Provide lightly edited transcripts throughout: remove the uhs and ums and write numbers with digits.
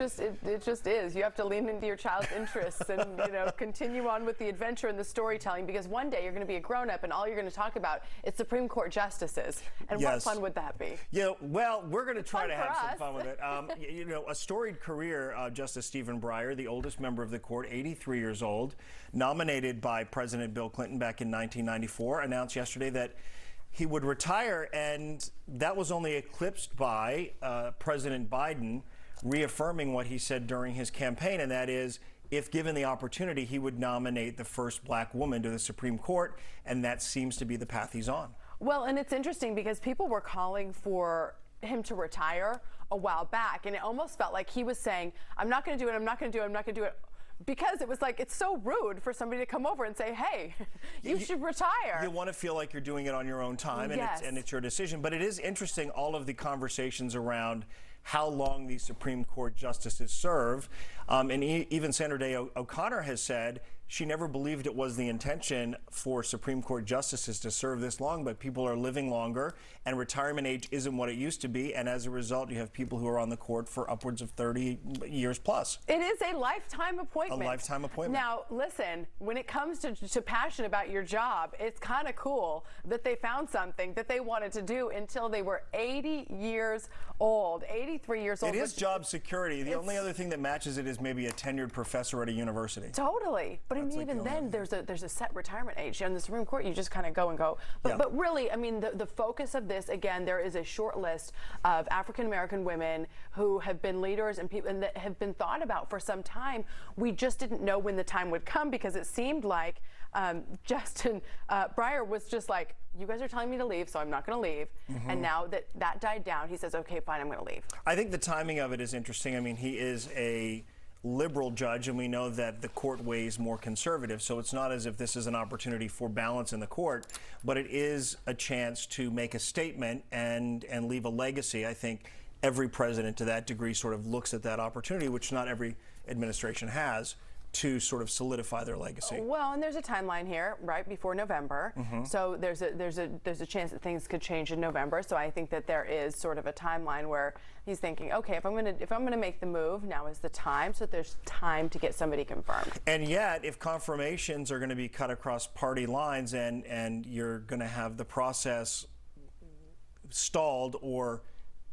It just is. You have to lean into your child's interests and continue on with the adventure and the storytelling, because one day you're going to be a grown-up and all you're going to talk about is Supreme Court justices. And yes. What fun would that be? Yeah, well, we're going to try to have some fun with it. A storied career, Justice Stephen Breyer, the oldest member of the court, 83 years old, nominated by President Bill Clinton back in 1994, announced yesterday that he would retire, and that was only eclipsed by President Biden reaffirming what he said during his campaign, and that is, if given the opportunity, he would nominate the first black woman to the Supreme Court, and that seems to be the path he's on. Well, and it's interesting because people were calling for him to retire a while back, and it almost felt like he was saying, I'm not going to do it, I'm not going to do it, I'm not going to do it. Because it was like, it's so rude for somebody to come over and say, hey, you should retire. You want to feel like you're doing it on your own time, and, yes. It's your decision. But it is interesting, all of the conversations around how long these Supreme Court justices serve. And even Sandra Day O'Connor has said she never believed it was the intention for Supreme Court justices to serve this long, but people are living longer, and retirement age isn't what it used to be. And as a result, you have people who are on the court for upwards of 30 years plus. It is a lifetime appointment. A lifetime appointment. Now, listen, when it comes to passion about your job, it's kind of cool that they found something that they wanted to do until they were 80 years old, 83 years old. It is job security. The only other thing that matches it is maybe a tenured professor at a university. Totally. But I mean, even then, there's a set retirement age. On the Supreme Court, you just kind of go and go. But really, I mean, the focus of this, again, there is a short list of African-American women who have been leaders and people that have been thought about for some time. We just didn't know when the time would come, because it seemed like Justin Breyer was just like, you guys are telling me to leave, so I'm not going to leave. Mm-hmm. And now that died down, he says, okay, fine, I'm going to leave. I think the timing of it is interesting. I mean, he is a liberal judge, and we know that the court weighs more conservative, so it's not as if this is an opportunity for balance in the court, but it is a chance to make a statement and leave a legacy. I think every president to that degree sort of looks at that opportunity, which not every administration has, to sort of solidify their legacy. Well, and there's a timeline here, right before November. Mm-hmm. So there's a chance that things could change in November. So I think that there is sort of a timeline where he's thinking, okay, if I'm gonna make the move, now is the time. So there's time to get somebody confirmed. And yet, if confirmations are going to be cut across party lines, and you're going to have the process stalled or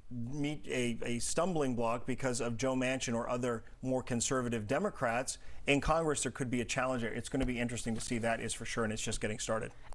meet a stumbling block because of Joe Manchin or other more conservative Democrats in Congress, there could be a challenge. It's going to be interesting to see, that is for sure, and it's just getting started.